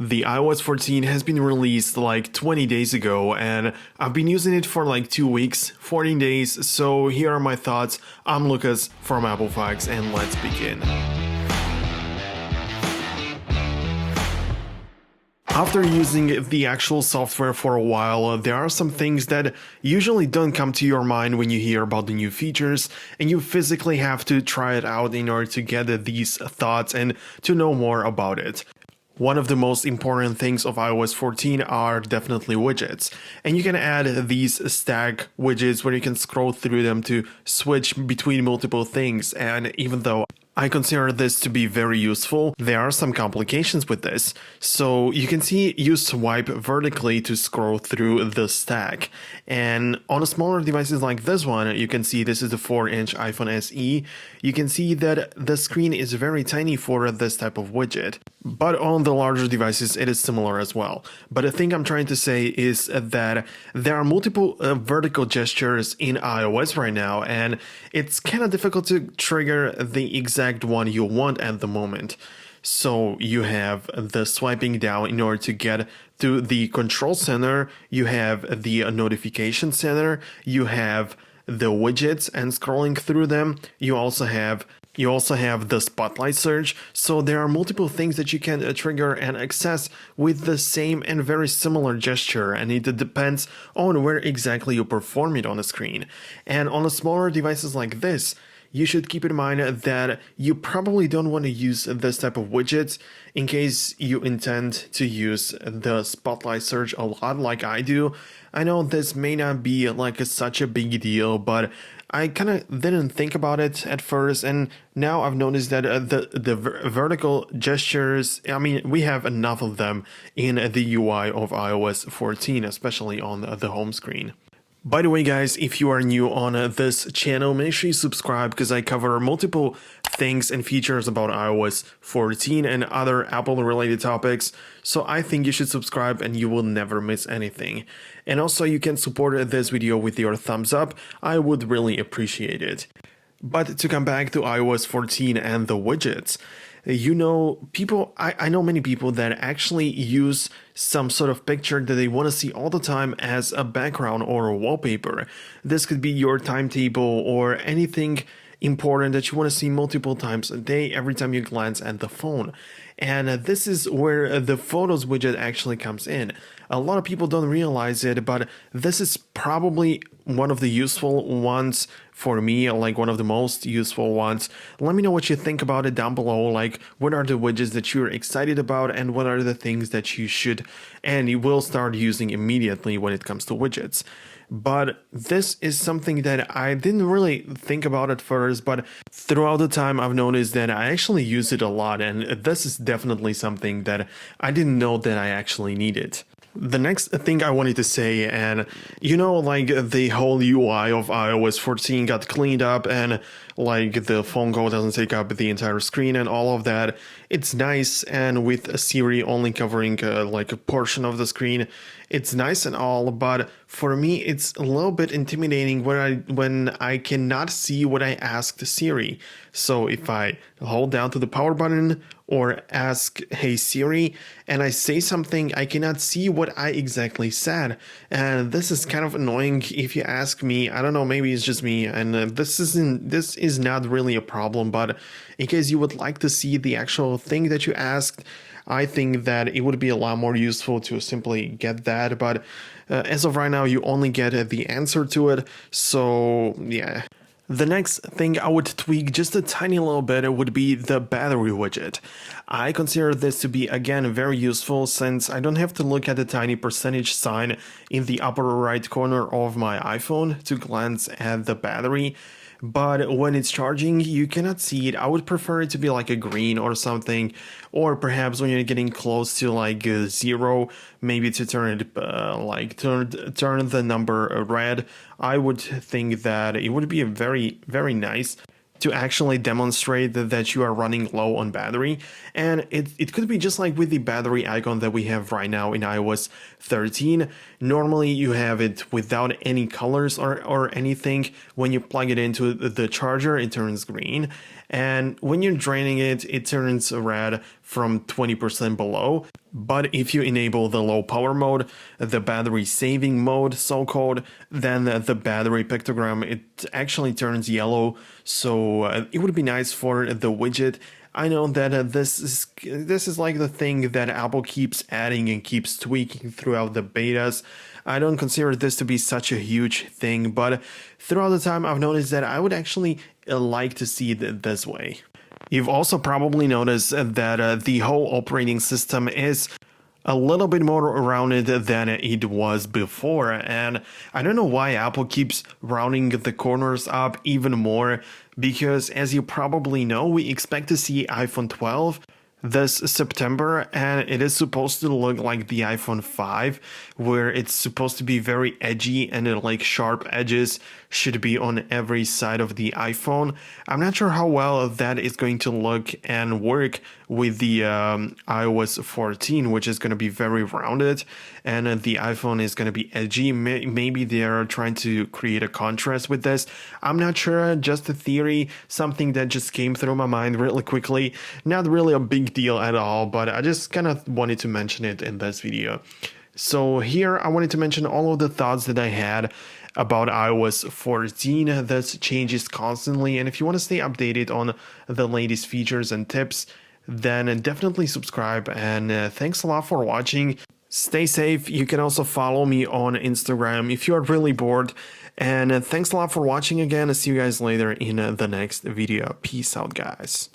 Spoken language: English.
The iOS 14 has been released like 20 days ago, and I've been using it for like 2 weeks, 14 days, so here are my thoughts. I'm Lucas from Apple Facts, and let's begin. After using the actual software for a while, there are some things that usually don't come to your mind when you hear about the new features, and you physically have to try it out in order to get these thoughts and to know more about it. One of the most important things of iOS 14 are definitely widgets, and you can add these stack widgets where you can scroll through them to switch between multiple things. And even though I consider this to be very useful, there are some complications with this. So you can see you swipe vertically to scroll through the stack, and on smaller devices like this one, you can see this is the 4-inch iPhone SE. You can see that the screen is very tiny for this type of widget, but on the larger devices it is similar as well. But the thing I'm trying to say is that there are multiple vertical gestures in iOS right now, and it's kind of difficult to trigger the exact one you want at the moment. So you have the swiping down in order to get to the control center, you have the notification center, you have the widgets and scrolling through them, you also have the spotlight search. So there are multiple things that you can trigger and access with the same and very similar gesture, and it depends on where exactly you perform it on the screen. And on the smaller devices like this, you should keep in mind that you probably don't want to use this type of widgets in case you intend to use the spotlight search a lot like I do. I know this may not be like such a big deal, but I kind of didn't think about it at first, and now I've noticed that the vertical gestures, I mean, we have enough of them in the UI of iOS 14, especially on the home screen. By the way, guys, if you are new on this channel, make sure you subscribe because I cover multiple things and features about iOS 14 and other Apple-related topics, so I think you should subscribe and you will never miss anything. And also, you can support this video with your thumbs up. I would really appreciate it. But to come back to iOS 14 and the widgets, you know, I know many people that actually use some sort of picture that they want to see all the time as a background or a wallpaper. This could be your timetable or anything important that you want to see multiple times a day every time you glance at the phone. And this is where the Photos widget actually comes in. A lot of people don't realize it, but this is probably one of the useful ones for me, like one of the most useful ones. Let me know what you think about it down below, like what are the widgets that you're excited about and what are the things that you should and you will start using immediately when it comes to widgets. But this is something that I didn't really think about at first, but throughout the time I've noticed that I actually use it a lot, and this is definitely something that I didn't know that I actually needed. The next thing I wanted to say, and you know, like the whole UI of iOS 14 got cleaned up and like the phone call doesn't take up the entire screen and all of that. It's nice, and with Siri only covering like a portion of the screen, it's nice and all, but for me it's a little bit intimidating when I cannot see what I asked Siri. So if I hold down to the power button or ask, "Hey Siri," and I say something, I cannot see what I exactly said. And this is kind of annoying if you ask me. I don't know, maybe it's just me, and this is not really a problem, but in case you would like to see the actual thing that you asked, I think that it would be a lot more useful to simply get that, but as of right now, you only get the answer to it, so yeah. The next thing I would tweak just a tiny little bit would be the battery widget. I consider this to be, again, very useful since I don't have to look at the tiny percentage sign in the upper right corner of my iPhone to glance at the battery. But when it's charging, you cannot see it. I would prefer it to be like a green or something, or perhaps when you're getting close to like 0, maybe to turn it turn the number red. I would think that it would be a very, very nice to actually demonstrate that you are running low on battery. And it could be just like with the battery icon that we have right now in iOS 13. Normally you have it without any colors or anything. When you plug it into the charger, it turns green. and when you're draining it, it turns red from 20% below. But if you enable the low power mode, the battery saving mode, so-called, then the battery pictogram, it actually turns yellow. So it would be nice for the widget. I know that this is like the thing that Apple keeps adding and keeps tweaking throughout the betas. I don't consider this to be such a huge thing, but throughout the time I've noticed that I would actually like to see it this way. You've also probably noticed that the whole operating system is a little bit more rounded than it was before, and I don't know why Apple keeps rounding the corners up even more, because as you probably know, we expect to see iPhone 12 this September, and it is supposed to look like the iPhone 5, where it's supposed to be very edgy and like sharp edges should be on every side of the iPhone. I'm not sure how well that is going to look and work with the iOS 14, which is going to be very rounded, and the iPhone is going to be edgy. Maybe they're trying to create a contrast with this. I'm not sure, just a theory, something that just came through my mind really quickly. Not really a big deal at all, but I just kind of wanted to mention it in this video. So here I wanted to mention all of the thoughts that I had about iOS 14. This changes constantly, and if you want to stay updated on the latest features and tips, then definitely subscribe, and thanks a lot for watching. Stay safe. You can also follow me on Instagram if you are really bored, and thanks a lot for watching again. I'll see you guys later in the next video. Peace out, guys.